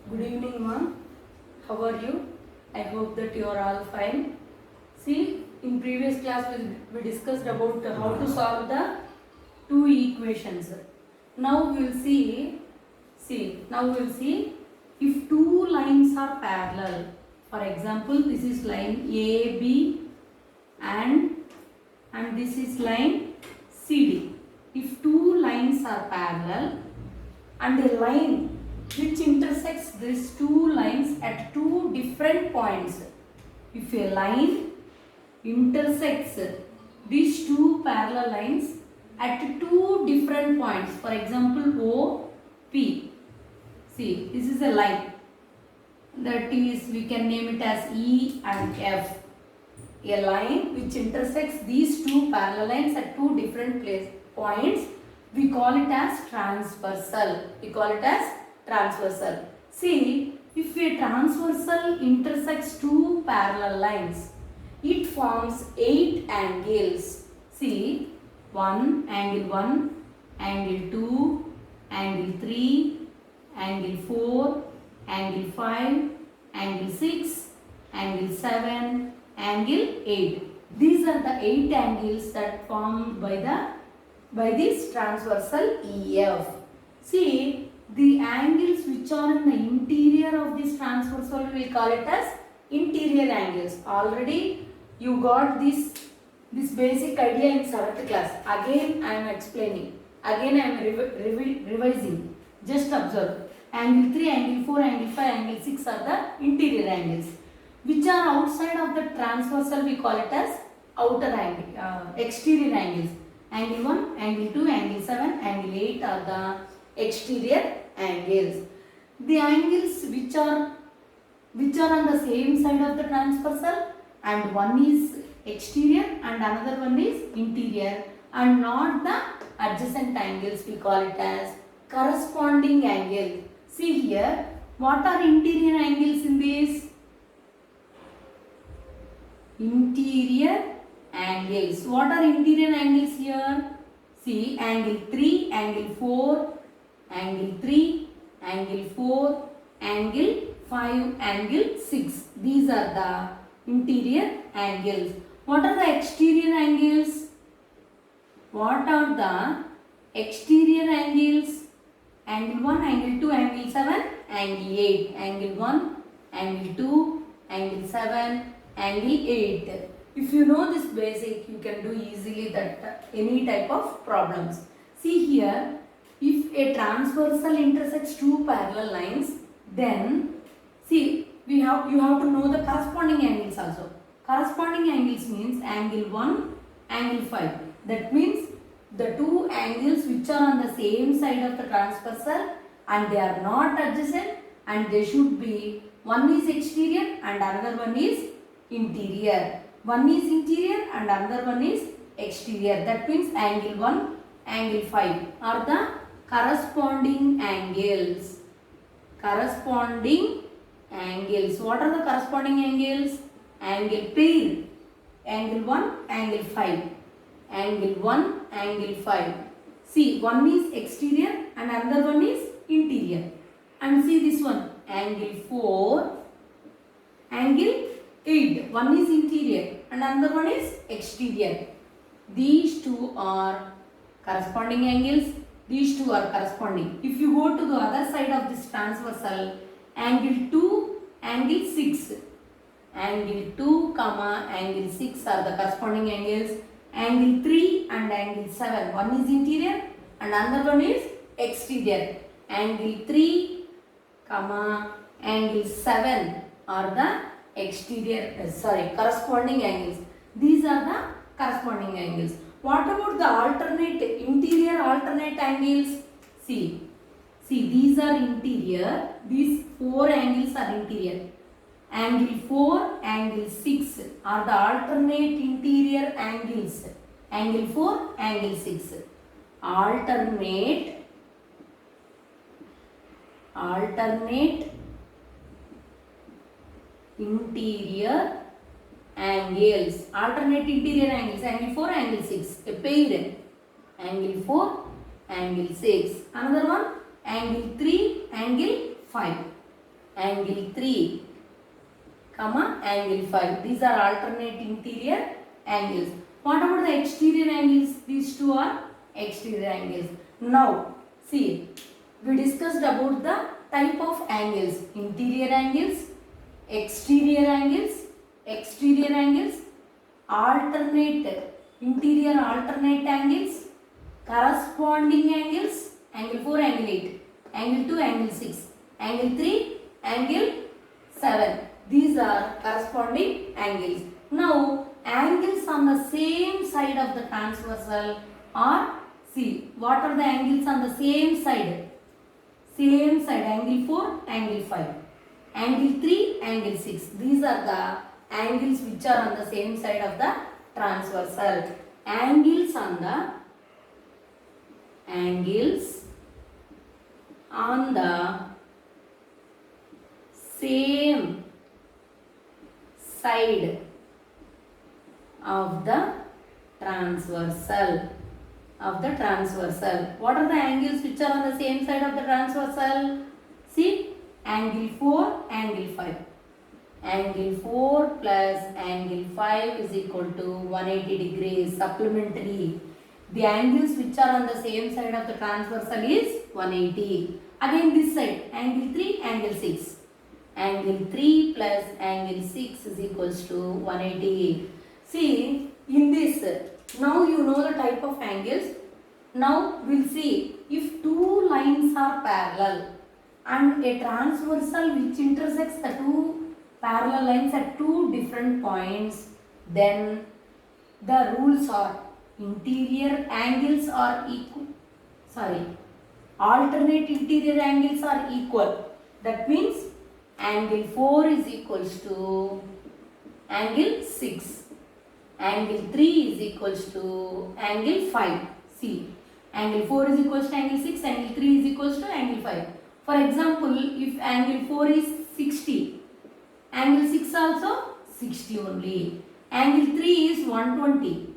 Good evening, ma'am. How are you? I hope that you are all fine. See, in previous class we discussed about how to solve the two equations. Now we will see if two lines are parallel. For example, this is line AB and this is line CD. If two lines are parallel and a line which intersects these two lines at two different points. If a line intersects these two parallel lines at two different points, for example OP. See, this is a line. That is, we can name it as E and F. A line which intersects these two parallel lines at two different points, we call it as transversal. See, if a transversal intersects two parallel lines, it forms 8 angles. See, angle 1, angle 2, angle 3, angle 4, angle 5, angle 6, angle 7, angle 8. These are the 8 angles that formed by this transversal EF. See, the angles which are in the interior of this transversal, we call it as interior angles. Already you got this basic idea in 7th class. Again I am explaining. Again I am revising. Just observe. Angle 3, angle 4, angle 5, angle 6 are the interior angles. Which are outside of the transversal, we call it as exterior angles. Angle 1, angle 2, angle 7, angle 8 are the exterior angles. The angles which are on the same side of the transversal, and one is exterior and another one is interior, and not the adjacent angles, we call it as corresponding angle. See here, what are interior angles in this? Interior angles. What are interior angles here? See, angle 3, angle 4, angle 3, angle 4, angle 5, angle 6. These are the interior angles. What are the exterior angles? What are the exterior angles? Angle 1, angle 2, angle 7, angle 8. Angle 1, angle 2, angle 7, angle 8. If you know this basic, you can do easily that any type of problems. See here, if a transversal intersects two parallel lines, then see you have to know the corresponding angles also. Corresponding angles means angle 1, angle 5. That means the two angles which are on the same side of the transversal and they are not adjacent, and they should be, one is exterior and another one is interior. One is interior and another one is exterior. That means angle 1, angle 5 are the corresponding angles. Corresponding angles. What are the corresponding angles? Angle pair. Angle 1, angle 5. Angle 1, angle 5. See, one is exterior and another one is interior. And see this one, angle 4, angle 8. One is interior and another one is exterior. These two are corresponding angles. These two are corresponding. If you go to the other side of this transversal, angle 2, angle 6. Angle 2, angle 6 are the corresponding angles. Angle 3 and angle 7. One is interior and another one is exterior. Angle 3, angle 7 are the corresponding angles. These are the corresponding angles. What about the interior alternate angles? See, these are interior. These 4 angles are interior. Angle 4, angle 6 are the alternate interior angles. Angle 4, angle 6. Alternate interior angles. Alternate interior angles. Angle 4, angle 6. A pair. Angle 4, angle 6. Another one, angle 3, angle 5. angle 3, comma, angle 5. These are alternate interior angles. What about the exterior angles? These two are exterior angles. Now, see, we discussed about the type of angles. Interior angles, exterior angles, alternate, interior alternate angles, corresponding angles, angle 4, angle 8, angle 2, angle 6, angle 3, angle 7. These are corresponding angles. Now, angles on the same side of the transversal are, see, what are the angles on the same side? Same side, angle 4, angle 5, angle 3, angle 6. These are the angles which are on the same side of the transversal. Angles on the same side of the transversal. What are the angles which are on the same side of the transversal? See, angle 4, angle 5. Angle 4 plus angle 5 is equal to 180 degrees, supplementary. The angles which are on the same side of the transversal is 180. Again this side, angle 3, angle 6. Angle 3 plus angle 6 is equals to 180. See, in this, now you know the type of angles. Now we'll see if two lines are parallel and a transversal which intersects the two parallel lines at two different points, then the rules are interior angles are equal. Alternate interior angles are equal. That means angle 4 is equals to angle 6. Angle 3 is equals to angle 5. See, angle 4 is equals to angle 6, angle 3 is equals to angle 5. For example, if angle 4 is 60, angle 6 also 60 only. Angle 3 is 120.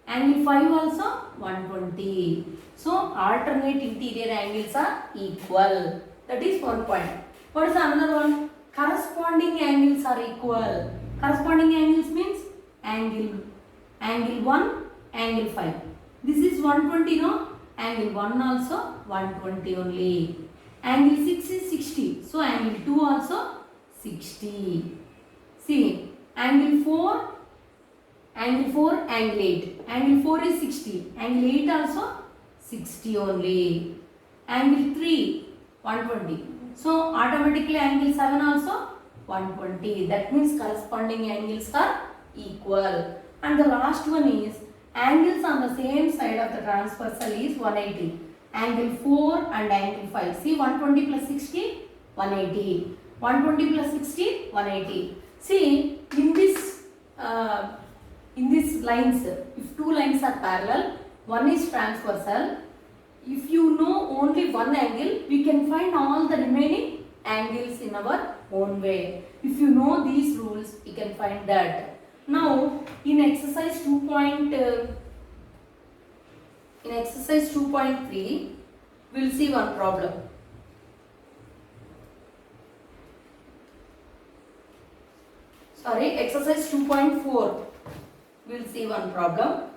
Angle 5 also 120. So, alternate interior angles are equal. That is one point. What is another one? Corresponding angles are equal. Corresponding angles means angle 1, angle 5. This is 120, no? Angle 1 also 120 only. Angle 6 is 60. So, angle 2 also 60. See, angle 4, angle 8. Angle 4 is 60. Angle 8 also 60 only. Angle 3, 120. So, automatically angle 7 also 120. That means corresponding angles are equal. And the last one is angles on the same side of the transversal is 180. Angle 4 and angle 5. See, 120 plus 60, 180. 120 plus 60, 180. See, in this lines, if two lines are parallel, one is transversal. If you know only one angle, we can find all the remaining angles in our own way. If you know these rules, we can find that. Now, in exercise 2.3, we will see one problem. Exercise 2.4. We will see one problem.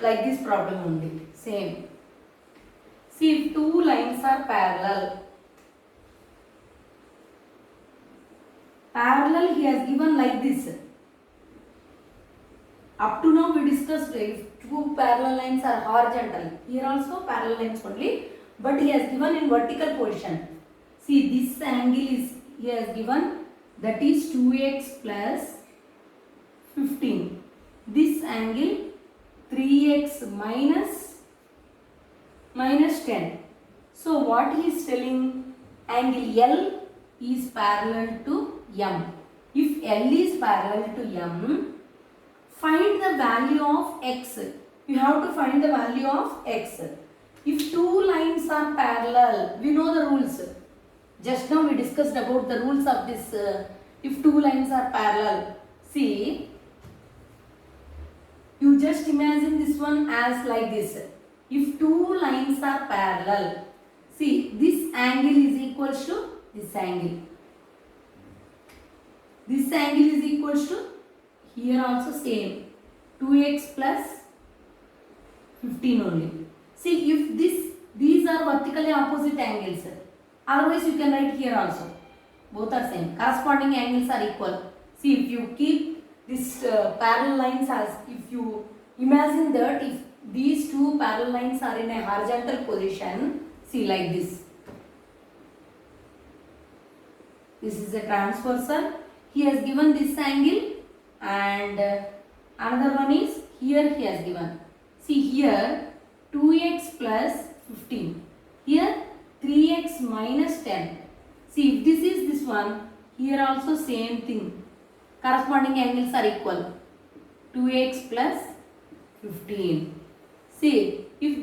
Like this problem only. Same. See, if two lines are parallel. Parallel he has given like this. Up to now we discussed if two parallel lines are horizontal. Here also parallel lines only. But he has given in vertical position. See, this angle is he has given, that is 2x plus 15. This angle 3x minus 10. So what he is telling, angle L is parallel to M. If L is parallel to M, find the value of x. You have to find the value of x. If two lines are parallel, we know the rules. Just now we discussed about the rules of this. If two lines are parallel, see, you just imagine this one as like this. If two lines are parallel, see, this angle is equal to this angle. this angle is equals to, here also same, 2x plus 15 only. See, if these are vertically opposite angles, otherwise you can write here also, both are same, corresponding angles are equal. See, if you keep this parallel lines as, if you imagine that if these two parallel lines are in a horizontal position, see like this. This is a transversal. He has given this angle, and another one is here he has given. See here 2x plus 15. Here 3x minus 10. See, if this is this one, here also same thing. Corresponding angles are equal. 2x plus 15. See, if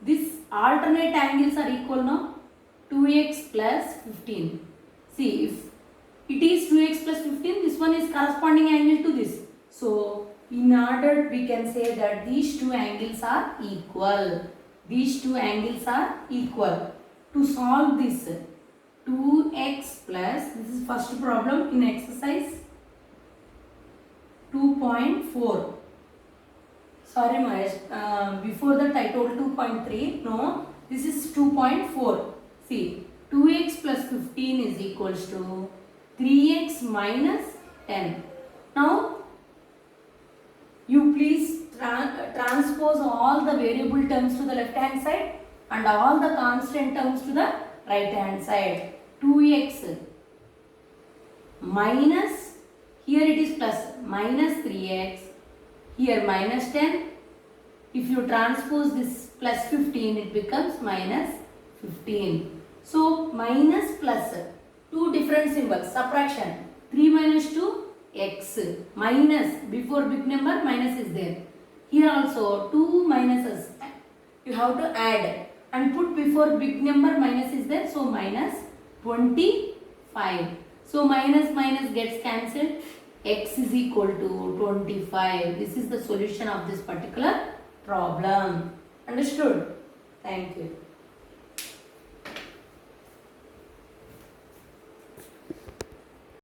this alternate angles are equal now, 2x plus 15. See, if it is 2x plus 15, this one is corresponding angle to this. So, in order we can say that these two angles are equal. These two angles are equal. To solve this, 2x plus, this is first problem in exercise 2.4. Sorry Mahesh, before that I told 2.3. No, this is 2.4. See, 2x plus 15 is equals to 3x minus 10. Now, you please transpose all the variable terms to the left hand side and all the constant terms to the right hand side. 2x minus, here it is plus, minus 3x, here minus 10. If you transpose this plus 15, it becomes minus 15. So, minus plus, two different symbols, subtraction. 3 minus 2, x, minus, before big number minus is there. Here also 2 minuses, you have to add and put before big number minus is there. So, minus 25. So, minus minus gets cancelled. X is equal to 25. This is the solution of this particular problem. Understood? Thank you.